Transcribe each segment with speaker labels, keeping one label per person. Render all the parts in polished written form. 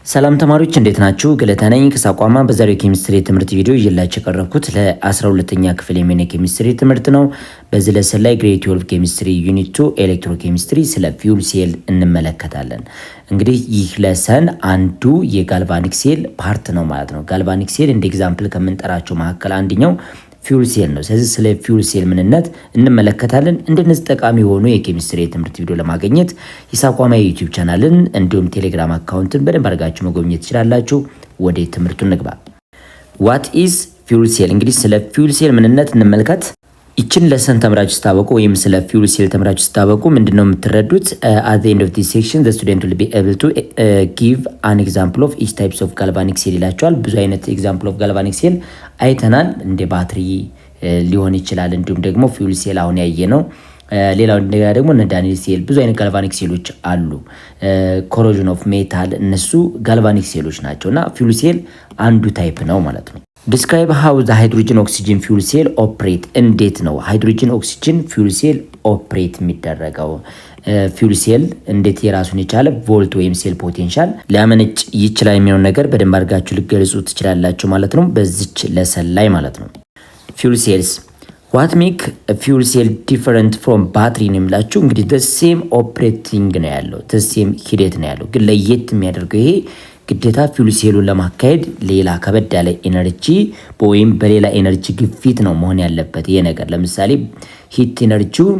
Speaker 1: ሰላም ተማሪዎች እንዴት ናችሁ? ገለታ ነኝ ከሳቋማ። በዛሬው ኬሚስትሪ ትምህርት ቪዲዮ ይዤላችሁ የቀረብኩት ለ12ኛ ክፍል የሚሆን ኬሚስትሪ ትምህርት ነው። በዚህ ለሰን ላይ ግሬድ 12 ኬሚስትሪ ዩኒት 2 ኤሌክትሮ ኬሚስትሪ ስለ ፊውል ሴል እንመለከታለን። እንግዲህ ይህ ለሰን አንዱ የጋልቫኒክ ሴል ፓርት ነው ማለት ነው። ጋልቫኒክ ሴል እንደ ኤግዛምፕል ከምንጠራቸው መካከል አንደኛው ፊውል ሴል ነው። ስለዚህ ስለ ፊውል ሴል ምንነት እንመለከታለን። እንደነዚህ ጠቃሚ የሆኑ የኬሚስትሪ ትምህርት ቪዲዮ ለማግኘት የሳቋማ የዩቲዩብ ቻናልን እንዲሁም ቴሌግራም አካውንትን በደንብ አድርጋችሁ መጎብኘት ትችላላችሁ። ወደ ትምህርቱ እንግባ። ዋት ኢዝ ፊውል ሴል? እንግዲህ ስለ ፊውል ሴል ምንነት እንመልከት። ይችን ለሰን ተምራችሁ ስታበቁ ወይም ስለ ፊውል ሴል ተምራችሁ ስታበቁ ምንድነው የምትረዱት? at the end of this section the student will be able to give an example of each types of galvanic cell ይላቸዋል። ብዙ አይነት ኤግዛምፕል ኦፍ ጋልቫኒክ ሴል አይተናል። እንደ ባትሪ ሊሆን ይችላል፣ እንዲሁም ደግሞ ፊውል ሴል አሁን ያየ ነው። ሌላው እንደገና ደግሞ ነዳኒል ሴል፣ ብዙ አይነት ጋልቫኒክ ሴሎች አሉ። ኮሮዥን ኦፍ ሜታል፣ እነሱ ጋልቫኒክ ሴሎች ናቸውና ፊውል ሴል አንዱ ታይፕ ነው ማለት ነው። ዲስክራይብ ሃው ዘ ሃይድሮጅን ኦክሲጅን ፊውል ሴል ኦፕሬት። እንዴት ነው ሃይድሮጅን ኦክሲጅን ፊውል ሴል ኦፕሬት የሚደረገው? ፊውል ሴል እንዴት የራሱን የቻለ ቮልት ወይም ሴል ፖቴንሻል ሊያመነጭ ይችላል የሚሆን ነገር በደንብ አድርጋችሁ ልገልጹ ትችላላችሁ ማለት ነው፣ በዚች ለሰን ላይ ማለት ነው። ፊውል ሴልስ ዋት ሜክ ፊውል ሴል ዲፈረንት ፍሮም ባትሪ ነው የሚላችሁ። እንግዲህ ዘ ሴም ኦፕሬቲንግ ነው ያለው፣ ዘ ሴም ሂደት ነው ያለው፣ ግን ለየት የሚያደርገው ይሄ ግዴታ ፊውል ሴሉን ለማካሄድ ሌላ ከበድ ያለ ኤነርጂ ወይም በሌላ ኤነርጂ ግፊት ነው መሆን ያለበት ይሄ ነገር። ለምሳሌ ሂት ኤነርጂውን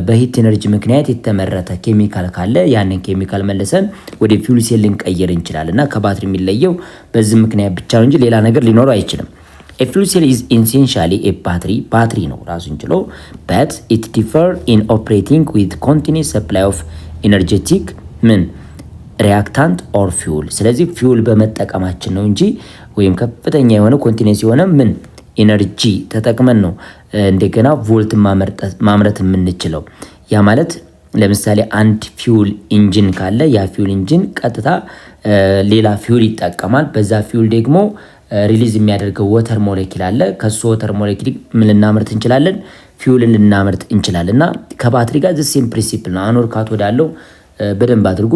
Speaker 1: በሂት ኤነርጂ ምክንያት የተመረተ ኬሚካል ካለ ያንን ኬሚካል መልሰን ወደ ፊውል ሴል ልንቀይር እንችላለን እና ከባትሪ የሚለየው በዚህ ምክንያት ብቻ ነው እንጂ ሌላ ነገር ሊኖረው አይችልም። A fuel cell is essentially a battery ነው ራሱን ችሎ, but it differ in operating with continuous supply of energetic reactant or fuel. ስለዚህ ፊውል በመጠቀማችን ነው እንጂ ወይም ከፍተኛ የሆነ ኮንቲኒየስ የሆነ ኤነርጂ ተጠቅመን ነው እንደገና ቮልት ማምረት የምንችለው። ያ ማለት ለምሳሌ አንድ ፊውል ኢንጂን ካለ ያ ፊውል ኢንጂን ቀጥታ ሌላ ፊውል ይጠቀማል። በዛ ፊውል ደግሞ ሪሊዝ የሚያደርገው ወተር ሞለኪል አለ። ከሱ ወተር ሞለኪል ምን ልናመርት እንችላለን? ፊውልን ልናመርት እንችላለን። እና ከባትሪ ጋር ዘ ሴም ፕሪንሲፕል ነው። አኖር ካቶድ አለው በደንብ አድርጎ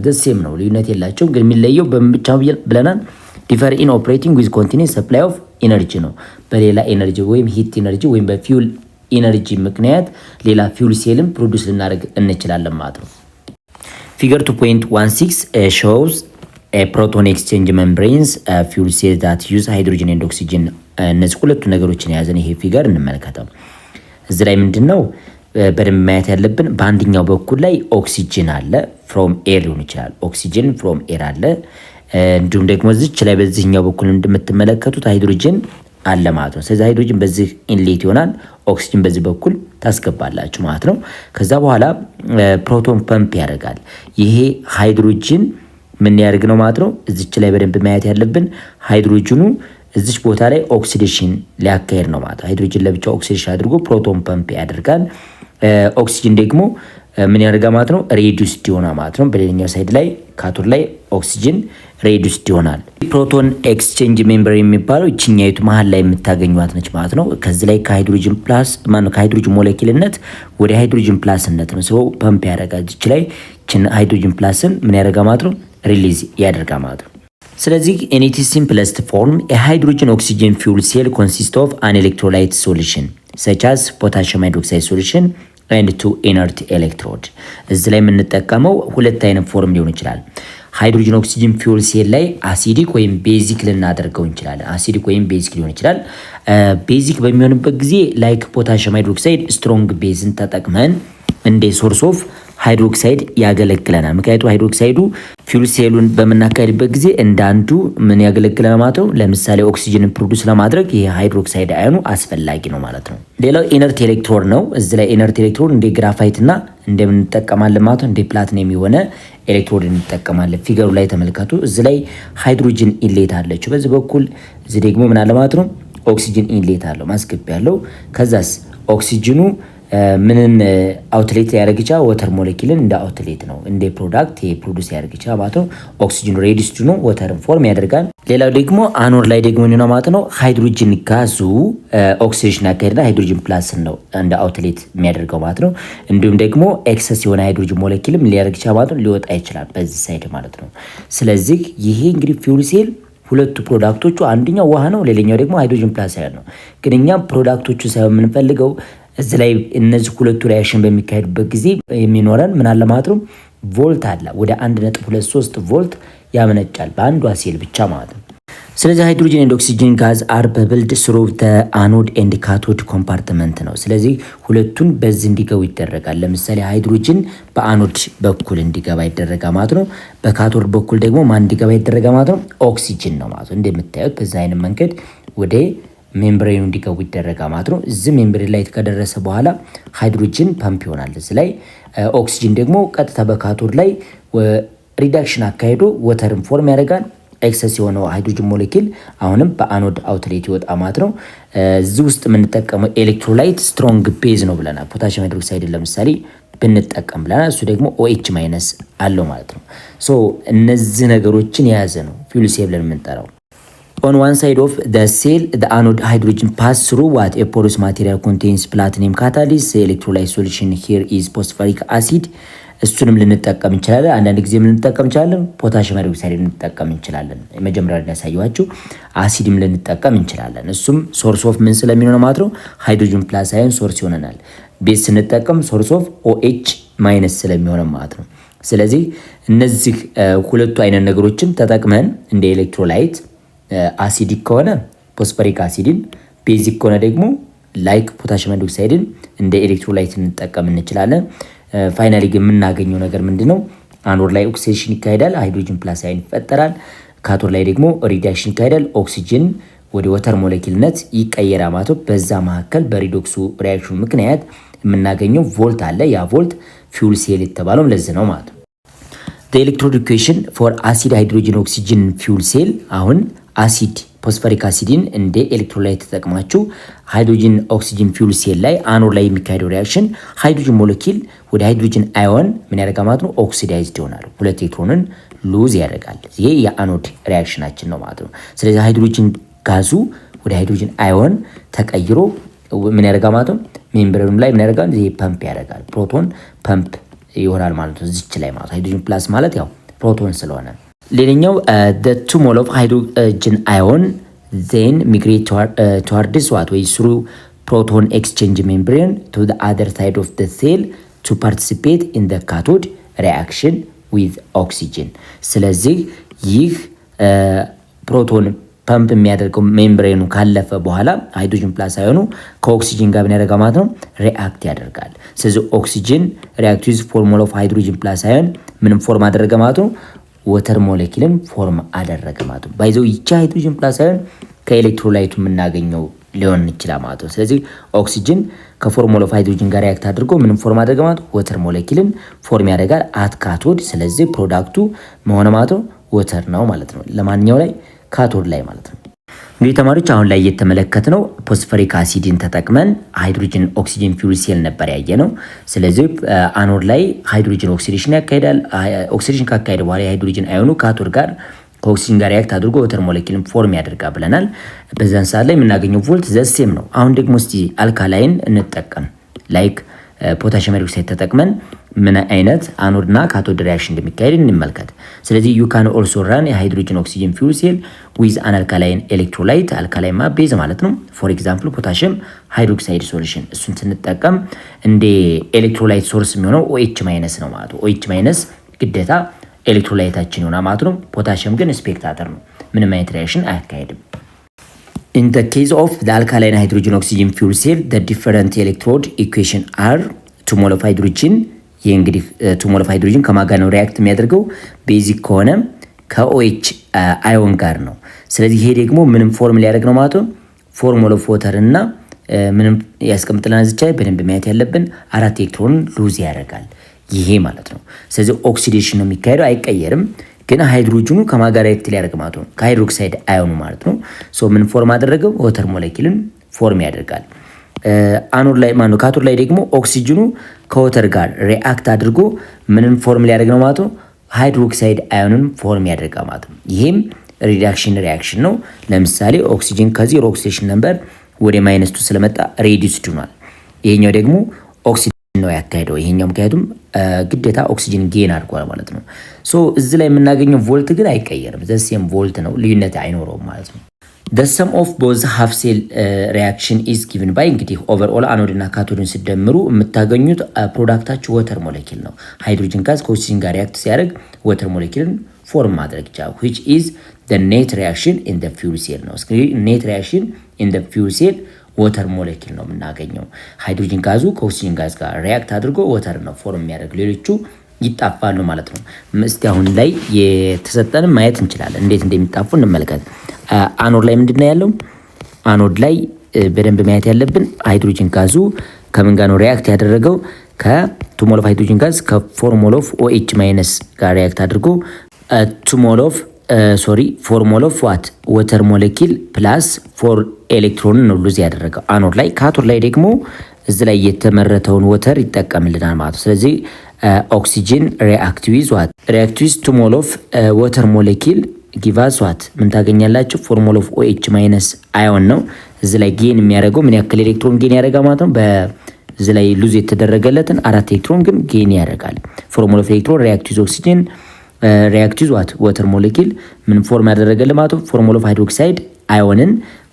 Speaker 1: ዘ ሴም ነው፣ ልዩነት የላቸውም። ግን የሚለየው በብቻው ብለናል ዲፈር ኢን ኦፕሬቲንግ ዊዝ ኮንቲኒየስ ሰፕላይ ኦፍ ኢነርጂ ነው። በሌላ ኤነርጂ ወይም ሂት ኤነርጂ ወይም በፊውል ኢነርጂ ምክንያት ሌላ ፊውል ሴልን ፕሮዲዩስ ልናደርግ እንችላለን ማለት ነው። ፊገር 2.16 shows ፕሮቶን ኤክስቼንጅ ሜምብሬንስ ፊውል ሴል ዳት ዩዝ ሃይድሮጅን ኤንድ ኦክሲጅን። እነዚህ ሁለቱ ነገሮችን የያዘን ይሄ ፊገር እንመልከተው። እዚህ ላይ ምንድነው በደንብ ማየት ያለብን? በአንደኛው በኩል ላይ ኦክሲጅን አለ፣ ፍሮም ኤር ሊሆን ይችላል። ኦክሲጅን ፍሮም ኤር አለ። እንዲሁም ደግሞ እዚች ላይ በዚህኛው በኩል እንደምትመለከቱት ሃይድሮጅን አለ ማለት ነው። ስለዚህ ሃይድሮጅን በዚህ ኢንሌት ይሆናል፣ ኦክሲጅን በዚህ በኩል ታስገባላችሁ ማለት ነው። ከዛ በኋላ ፕሮቶን ፐምፕ ያደርጋል። ይሄ ሃይድሮጅን ምን ያደርግ ነው ማለት ነው። እዚች ላይ በደንብ ማየት ያለብን ሃይድሮጅኑ እዚች ቦታ ላይ ኦክሲዴሽን ሊያካሄድ ነው ማለት ነው። ሃይድሮጅን ለብቻ ኦክሲዴሽን አድርጎ ፕሮቶን ፐምፕ ያደርጋል። ኦክሲጅን ደግሞ ምን ያደርጋ ማለት ነው? ሬዲዩስድ ይሆናል ማለት ነው። በሌላኛው ሳይድ ላይ ካቶድ ላይ ኦክሲጅን ሬዲዩስድ ይሆናል። ፕሮቶን ኤክስቼንጅ ሜምበር የሚባለው እቺኛይቱ መሀል ላይ የምታገኙት ነች ማለት ነው። ከዚህ ላይ ከሃይድሮጅን ፕላስ ከሃይድሮጅን ሞለኪልነት ወደ ሃይድሮጅን ፕላስነት ነው ሰው ፐምፕ ያደርጋል። እቺ ላይ እቺን ሃይድሮጅን ፕላስን ምን ያደርጋ ማለት ነው? ሪሊዝ ያደርጋ ማለት ነው። ስለዚህ in its simplest form a hydrogen oxygen fuel cell consists of an electrolyte solution such as potassium hydroxide solution and two inert electrode። እዚህ ላይ የምንጠቀመው ሁለት አይነት ፎርም ሊሆን ይችላል። ሃይድሮጅን ኦክሲጅን ፊውል ሴል ላይ አሲዲክ ወይም ቤዚክ ልናደርገው እንችላለን። አሲዲክ ወይም ቤዚክ ሊሆን ይችላል። ቤዚክ በሚሆንበት ጊዜ ላይክ ፖታሲየም ሃይድሮክሳይድ ስትሮንግ ቤዝን ተጠቅመን እንደ ሶርስ ኦፍ ሃይድሮክሳይድ ያገለግለናል። ምክንያቱም ሃይድሮክሳይዱ ፊውል ሴሉን በምናካሄድበት ጊዜ እንዳንዱ ምን ያገለግለናል ማለት ነው። ለምሳሌ ኦክሲጅንን ፕሮዲዩስ ለማድረግ ይሄ ሃይድሮክሳይድ አዮኑ አስፈላጊ ነው ማለት ነው። ሌላው ኢነርት ኤሌክትሮድ ነው። እዚህ ላይ ኢነርት ኤሌክትሮድ እንደ ግራፋይት እና እንደምንጠቀማለን ማለት ነው። እንደ ፕላቲኒየም የሆነ ኤሌክትሮድ እንጠቀማለን። ፊገሩ ላይ ተመልከቱ። እዚህ ላይ ሃይድሮጅን ኢንሌት አለችው በዚህ በኩል፣ እዚህ ደግሞ ምን አለ ማለት ነው? ኦክሲጅን ኢንሌት አለው ማስገቢያ ያለው። ከዛስ ኦክሲጅኑ ምንን አውትሌት ያደርግ ይችላል? ወተር ሞለኪልን እንደ አውትሌት ነው እንደ ፕሮዳክት ፕሮዲዩስ ያደርግ ይችላል ማለት ነው። ኦክሲጅን ሬዲዩስድ ነው ወተርን ፎርም ያደርጋል። ሌላው ደግሞ አኖድ ላይ ደግሞ ነው ማለት ነው ሃይድሮጅን ጋዙ ኦክሲዴሽን አካሄድና ሃይድሮጅን ፕላስ ነው እንደ አውትሌት የሚያደርገው ማለት ነው። እንዲሁም ደግሞ ኤክሰስ የሆነ ሃይድሮጅን ሞለኪልም ሊያደርግ ይችላል ማለት ነው፣ ሊወጣ ይችላል በዚህ ሳይድ ማለት ነው። ስለዚህ ይሄ እንግዲህ ፊውል ሴል ሁለቱ ፕሮዳክቶቹ አንደኛው ውሃ ነው፣ ሌላኛው ደግሞ ሃይድሮጅን ፕላስ ነው። ግን እኛ ፕሮዳክቶቹ ሳይሆን የምንፈልገው እዚህ ላይ እነዚህ ሁለቱ ሪአክሽን በሚካሄዱበት ጊዜ የሚኖረን ምን አለ ማለት ነው ቮልት አለ። ወደ 1.23 ቮልት ያመነጫል በአንዷ ሴል ብቻ ማለት ነው። ስለዚህ ሃይድሮጅን ኤንድ ኦክሲጅን ጋዝ አር በብልድ ስሩ አኖድ ኤንድ ካቶድ ኮምፓርትመንት ነው። ስለዚህ ሁለቱን በዚህ እንዲገቡ ይደረጋል። ለምሳሌ ሃይድሮጅን በአኖድ በኩል እንዲገባ ይደረጋ ማለት ነው። በካቶድ በኩል ደግሞ ማን እንዲገባ ይደረጋ ማለት ነው? ኦክሲጅን ነው ማለት ነው። እንደምታዩት በዚህ አይነት መንገድ ወደ ሜምብሬኑ እንዲገቡ ይደረጋ ማለት ነው። እዚህ ሜምብሬን ላይ ከደረሰ በኋላ ሃይድሮጅን ፓምፕ ይሆናል እዚህ ላይ። ኦክሲጅን ደግሞ ቀጥታ በካቶድ ላይ ሪዳክሽን አካሄዶ ወተርን ፎርም ያደርጋል። ኤክሰስ የሆነው ሃይድሮጅን ሞለኪል አሁንም በአኖድ አውትሌት ይወጣ ማለት ነው። እዚህ ውስጥ የምንጠቀመው ኤሌክትሮላይት ስትሮንግ ቤዝ ነው ብለናል። ፖታሽየም ሃይድሮክሳይድ ለምሳሌ ብንጠቀም ብለናል። እሱ ደግሞ OH ማይነስ አለው ማለት ነው። ሶ እነዚህ ነገሮችን የያዘ ነው ፊውል ሴል ብለን የምንጠራው። On one side of the cell, the anode hydrogen pass through what a porous material contains platinum catalyst. The electrolyte solution here is phosphoric acid. እሱንም ልንጠቀም እንችላለን። አንዳንድ ጊዜ ልንጠቀም እንችላለን። ፖታሽየም ሃይድሮክሳይድ ልንጠቀም እንችላለን። የመጀመሪያ ያሳየኋችሁ አሲድም ልንጠቀም እንችላለን። እሱም ሶርስ ኦፍ ምን ስለሚሆን ማለት ነው ሃይድሮጅን ፕላስ አየን ሶርስ ይሆነናል። ቤዝ ስንጠቀም ሶርስ ኦፍ OH ማይነስ ስለሚሆን ማለት ነው። ስለዚህ እነዚህ ሁለቱ አይነት ነገሮችን ተጠቅመን እንደ ኤሌክትሮላይት አሲዲክ ከሆነ ፎስፎሪክ አሲድን፣ ቤዚክ ከሆነ ደግሞ ላይክ ፖታሽየም ሃይድሮክሳይድን እንደ ኤሌክትሮላይት እንጠቀም እንችላለን። ፋይናሊ ግን የምናገኘው ነገር ምንድነው? አኖድ ላይ ኦክሲዴሽን ይካሄዳል፣ ሃይድሮጅን ፕላስ አየን ይፈጠራል። ካቶድ ላይ ደግሞ ሪዳክሽን ይካሄዳል፣ ኦክሲጅን ወደ ወተር ሞለኪልነት ይቀየራል ማለት ነው። በዛ መካከል በሪዶክሱ ሪአክሽን ምክንያት የምናገኘው ቮልት አለ። ያ ቮልት ፊውል ሴል የተባለው ለዚህ ነው ማለት ነው። the electrode equation for acid hydrogen oxygen fuel cell አሁን አሲድ ፎስፎሪክ አሲድን እንደ ኤሌክትሮላይት ተጠቅማችሁ ሃይድሮጅን ኦክሲጅን ፊውል ሴል ላይ አኖድ ላይ የሚካሄደው ሪአክሽን ሃይድሮጅን ሞለኪል ወደ ሃይድሮጅን አዮን ምን ያደርጋል ማለት ነው ኦክሲዳይዝድ ይሆናል። ሁለት ኤሌክትሮንን ሉዝ ያደርጋል። ይሄ የአኖድ ሪአክሽናችን ነው ማለት ነው። ስለዚህ ሃይድሮጅን ጋዙ ወደ ሃይድሮጅን አዮን ተቀይሮ ምን ያደርጋል ማለት ነው ሜምብሬኑ ላይ ምን ያደርጋል? ይሄ ፓምፕ ያደርጋል። ፕሮቶን ፓምፕ ይሆናል ማለት ነው። እዚች ላይ ማለት ሃይድሮጅን ፕላስ ማለት ያው ፕሮቶን ስለሆነ ሌላኛው the two mole of hydrogen ion then migrate towards what way through proton exchange membrane to the other side of the cell to participate in the cathode reaction with oxygen። ስለዚህ ይህ ፕሮቶን ፓምፕ የሚያደርገው ሜምብሬኑ ካለፈ በኋላ ሃይድሮጅን ፕላስ አዮኑ ከኦክሲጅን ጋር ምን ያደርጋል ማለት ነው ሪአክት ያደርጋል። ስለዚህ ኦክሲጅን ሪአክት ዊዝ ፎርሙላ ኦፍ ሃይድሮጅን ፕላስ አዮን ምንም ፎርም አደረገ ማለት ነው ወተር ሞለኪልን ፎርም አደረገ ማለት ነው። ባይዘው ይቻ ሃይድሮጅን ፕላስ አዮን ከኤሌክትሮላይቱ የምናገኘው ሊሆን ይችላል ማለት ነው። ስለዚህ ኦክሲጅን ከፎርሙላ ኦፍ ሃይድሮጅን ጋር ሪአክት አድርጎ ምንም ፎርም አደረገ ማለት ወተር ሞለኪልን ፎርም ያደርጋል አት ካቶድ። ስለዚህ ፕሮዳክቱ መሆነ ማለት ነው ወተር ነው ማለት ነው። ለማንኛው ላይ ካቶድ ላይ ማለት ነው። እንግዲህ ተማሪዎች አሁን ላይ እየተመለከትነው ፎስፎሪክ አሲድን ተጠቅመን ሃይድሮጅን ኦክሲጅን ፊውል ሴል ነበር ያየነው። ስለዚህ አኖድ ላይ ሃይድሮጅን ኦክሲዴሽን ያካሂዳል። ኦክሲዴሽን ካካሄደ በኋላ የሃይድሮጅን አዮኑ ካቶድ ጋር ከኦክሲጅን ጋር ሪአክት አድርጎ ወተር ሞለኪልን ፎርም ያደርጋል ብለናል። በዛን ሰዓት ላይ የምናገኘው ቮልት ዘሴም ነው። አሁን ደግሞ እስቲ አልካላይን እንጠቀም ላይክ ፖታሽየም ሃይድሮክሳይድ ተጠቅመን ምን አይነት አኖድና ካቶድ ሪአክሽን እንደሚካሄድ እንመልከት። ስለዚህ you can also run a hydrogen oxygen fuel cell with an alkaline electrolyte alkaline ቤዝ ማለት ነው። ፎር ኤግዛምፕል ፖታሽየም ሃይድሮክሳይድ ሶሉሽን እሱን ስንጠቀም እንደ ኤሌክትሮላይት ሶርስ የሚሆነው OH ማይነስ ነው ማለት ነው። OH ማይነስ ግዴታ ኤሌክትሮላይታችን ይሆናል ማለት ነው። ፖታሽየም ግን ስፔክታተር ነው፣ ምንም አይነት ሪአክሽን አያካሄድም። In the case of the alkaline hydrogen oxygen fuel cell, the different electrode equation are two mole of hydrogen. ይህ እንግዲህ two mole of hydrogen ከማን ጋር ነው ሪአክት የሚያደርገው? ቤዚክ ከሆነ ከOH አዮን ጋር ነው። ስለዚህ ይሄ ደግሞ ምንም ፎርም ሊያደርግ ነው ማለት ነው ፎርሙላ ኦፍ ወተር እና ምንም ያስቀምጥልናል። እዚች ላይ በደንብ ማየት ያለብን አራት ኤሌክትሮን ሉዝ ያደርጋል ይሄ ማለት ነው። ስለዚህ ኦክሲዴሽን ነው የሚካሄደው፣ አይቀየርም። ግን ሃይድሮጅኑ ከማን ጋር ሪአክት ሊያደርግ ማለት ነው ከሃይድሮክሳይድ አዮኑ ማለት ነው። ሶ ምን ፎርም አደረገው? ወተር ሞለኪልን ፎርም ያደርጋል። አኖድ ላይ ማነው ካቶድ ላይ ደግሞ ኦክሲጅኑ ከወተር ጋር ሪአክት አድርጎ ምንን ፎርም ሊያደርግ ነው ማለት ነው? ሃይድሮክሳይድ አዮንን ፎርም ያደርጋል ማለት ነው። ይሄም ሪዳክሽን ሪአክሽን ነው። ለምሳሌ ኦክሲጅን ከዜሮ ኦክሲዴሽን ነምበር ወደ -2 ስለመጣ ሬዲዩስድ ሆኗል። ይሄኛው ደግሞ ኦክሲጅን ነው ያካሄደው። ይሄኛው ምክንያቱም ግዴታ ኦክሲጅን ጌን አድርጓል ማለት ነው። ሶ እዚህ ላይ የምናገኘው ቮልት ግን አይቀየርም። ዘሴም ቮልት ነው፣ ልዩነት አይኖረውም ማለት ነው። the sum of both half cell reaction is given by እንግዲህ ኦቨርኦል አኖድ እና ካቶድን ሲደምሩ የምታገኙት ፕሮዳክታችሁ ወተር ሞለኪል ነው። ሃይድሮጅን ጋዝ ከኦክሲጅን ጋር ሪአክት ሲያደርግ ወተር ሞለኪልን ፎርም ማድረግ ይችላል። which is the net reaction in the fuel cell ነው። ስለዚህ net reaction in the fuel cell ወተር ሞለኪል ነው የምናገኘው። ሃይድሮጅን ጋዙ ከኦክሲጅን ጋዝ ጋር ሪአክት አድርጎ ወተር ነው ፎርም የሚያደርግ፣ ሌሎቹ ይጣፋሉ ማለት ነው። እስቲ አሁን ላይ የተሰጠንን ማየት እንችላለን። እንዴት እንደሚጣፉ እንመልከት። አኖድ ላይ ምንድነው ያለው? አኖድ ላይ በደንብ ማየት ያለብን ሃይድሮጅን ጋዙ ከምን ጋር ነው ሪአክት ያደረገው? ከ2 ሞል ኦፍ ሃይድሮጅን ጋዝ ከ4 ሞል ኦፍ OH ማይነስ ጋር ሪአክት አድርጎ 4 ሞል ኦፍ ዋት ወተር ሞለኪል ፕላስ 4 ኤሌክትሮን ነው ሉዝ ያደረገው አኖድ ላይ። ካቶድ ላይ ደግሞ እዚ ላይ የተመረተውን ወተር ይጠቀምልናል ማለት ነው። ስለዚህ ኦክሲጅን ሪአክት ዊዝ ዋት ሪአክት ዊዝ 2 ሞል ኦፍ ወተር ሞለኪል ጊቫስ ዋት ምን ታገኛላችሁ? 4 ሞል ኦፍ OH ማይነስ አዮን ነው። እዚ ላይ ጌን የሚያደርገው ምን ያክል ኤሌክትሮን ጌን ያደርጋል ማለት ነው? በዚ ላይ ሉዝ የተደረገለትን 4 ኤሌክትሮን ግን ጌን ያደርጋል። 4 ሞል ኦፍ ኤሌክትሮን ሪአክት ዊዝ ኦክሲጅን ሪአክት ዊዝ ዋት ወተር ሞለኪል ምን ፎርም ያደረገልን ማለት ነው? 4 ሞል ኦፍ ሃይድሮክሳይድ አዮንን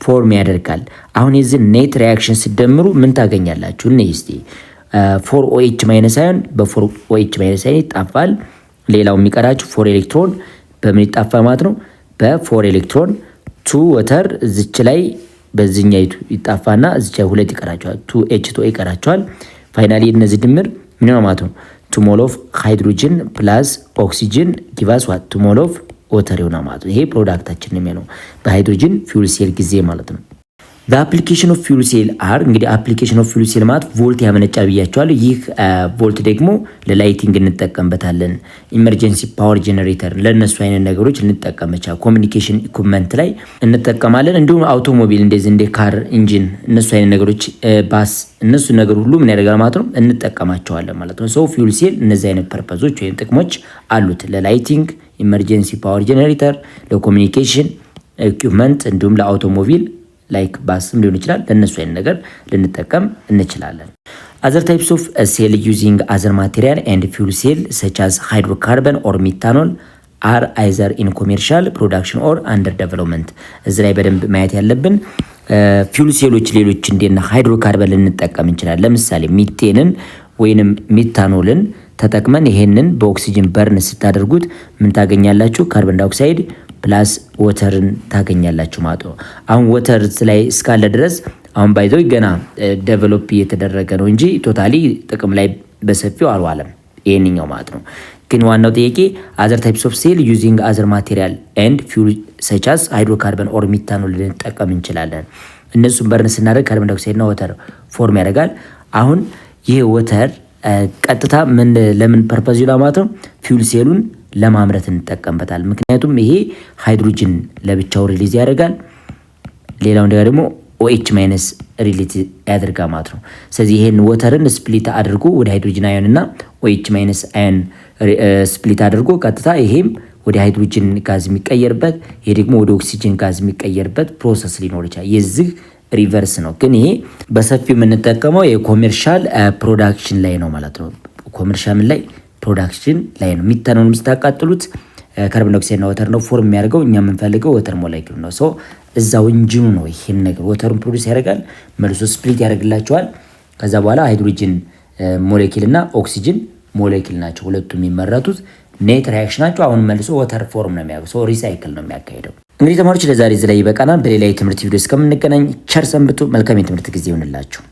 Speaker 1: ፎርም ያደርጋል። አሁን የዚህ ኔት ሪአክሽን ሲደምሩ ምን ታገኛላችሁ? እኔ እስቲ 4 OH ማይነስ አዮን በ4 OH ማይነስ አዮን ይጣፋል። ሌላው የሚቀራችሁ 4 ኤሌክትሮን በምን ይጣፋል ማለት ነው? በ4 ኤሌክትሮን 2 ወተር እዚች ላይ በዚህኛው ይጣፋና እዚች ላይ 2 ይቀራቸዋል። 2H2O ይቀራቸዋል። ፋይናሊ እነዚህ ድምር ምን ነው ማለት ነው? 2 ሞል ኦፍ ሃይድሮጅን ፕላስ ኦክሲጅን ጊቫስ ዋት 2 ሞል ኦፍ ወተር ይሆናል ማለት ነው። ይሄ ፕሮዳክታችን ነው የሚሆነው በሃይድሮጅን ፊውል ሴል ጊዜ ማለት ነው። በአፕሊኬሽን ኦፍ ፊውል ሴል አር እንግዲህ አፕሊኬሽን ኦፍ ፊውል ሴል ማለት ቮልት ያመነጫል ብያቸዋለሁ። ይህ ቮልት ደግሞ ለላይቲንግ እንጠቀምበታለን። ኢመርጀንሲ ፓወር ጄኔሬተር ለነሱ አይነት ነገሮች እንጠቀምበታለን። ኮሚኒኬሽን ኢኩፕመንት ላይ እንጠቀማለን። እንዲሁም አውቶሞቢል እንደዚህ እንደ ካር ኢንጂን እነሱ አይነት ነገሮች ባስ እነሱ ነገር ሁሉ ምን ያደርጋል ማለት ነው እንጠቀማቸዋለን ማለት ነው። ሶ ፊውል ሴል እነዚህ አይነት ፐርፐዞች ወይም ጥቅሞች አሉት። ለላይቲንግ፣ ኢመርጀንሲ ፓወር ጄኔሬተር፣ ለኮሚኒኬሽን ኢኩፕመንት እንዲሁም ለአውቶሞቢል ላይክ ባስም ሊሆን ይችላል። ለነሱ አይነት ነገር ልንጠቀም እንችላለን። other types of cell using other material and fuel cell such as hydrocarbon or methanol are either in commercial production or under development። እዚህ ላይ በደንብ ማየት ያለብን ፊውል ሴሎች ሌሎች እንደና ሃይድሮካርበን ልንጠቀም እንችላለን። ለምሳሌ ሚቴንን ወይንም ሜታኖልን ተጠቅመን ይሄንን በኦክሲጅን በርን ስታደርጉት ምን ታገኛላችሁ? ካርቦን ዳይኦክሳይድ ፕላስ ወተርን ታገኛላችሁ ማለት ነው። አሁን ወተር ላይ እስካለ ድረስ አሁን ባይዘው ገና ዴቨሎፕ እየተደረገ ነው እንጂ ቶታሊ ጥቅም ላይ በሰፊው አልዋለም ይሄንኛው ማለት ነው። ግን ዋናው ጥያቄ other types of cell using other material and fuel such as hydrocarbon or methanol ልንጠቀም እንችላለን። እነሱን በርን ስናደርግ ካርቦን ዳይኦክሳይድ እና ወተር ፎርም ያደርጋል። አሁን ይሄ ወተር ቀጥታ ምን ለምን ፐርፐዝ ይላል ማለት ነው? ፊውል ሴሉን ለማምረት እንጠቀምበታል። ምክንያቱም ይሄ ሃይድሮጅን ለብቻው ሪሊዝ ያደርጋል፣ ሌላው ደግሞ OH ማይነስ ሪሊዝ ያደርጋል ማለት ነው። ስለዚህ ይሄን ወተርን ስፕሊት አድርጎ ወደ ሃይድሮጅን አዮን እና OH ማይነስ አዮን ስፕሊት አድርጎ ቀጥታ ይሄም ወደ ሃይድሮጅን ጋዝ የሚቀየርበት ይሄ ደግሞ ወደ ኦክሲጅን ጋዝ የሚቀየርበት ፕሮሰስ ሊኖር ይችላል። የዚህ ሪቨርስ ነው። ግን ይሄ በሰፊው የምንጠቀመው የኮሜርሻል ፕሮዳክሽን ላይ ነው ማለት ነው። ኮሜርሻል ላይ ፕሮዳክሽን ላይ ነው። ሚታኖንም ስታቃጥሉት ካርቦን ዳይኦክሳይድ እና ወተር ነው ፎርም የሚያደርገው። እኛ የምንፈልገው ወተር ሞለኪል ነው። ሶ እዛው ኢንጂኑ ነው ይሄን ነገር ወተሩን ፕሮዲዩስ ያደርጋል፣ መልሶ ስፕሊት ያደርግላቸዋል። ከዛ በኋላ ሃይድሮጅን ሞለኪል እና ኦክሲጅን ሞለኪል ናቸው ሁለቱም የሚመረቱት። ኔት ሪአክሽን ናቸው። አሁን መልሶ ወተር ፎርም ነው የሚያደርገው። ሶ ሪሳይክል ነው የሚያካሂደው። እንግዲህ ተማሪዎች ለዛሬ እዚህ ላይ ይበቃናል። በሌላ የትምህርት ቪዲዮ እስከምንገናኝ ቸር ሰንብቱ። መልካም የትምህርት ጊዜ ይሁንላችሁ።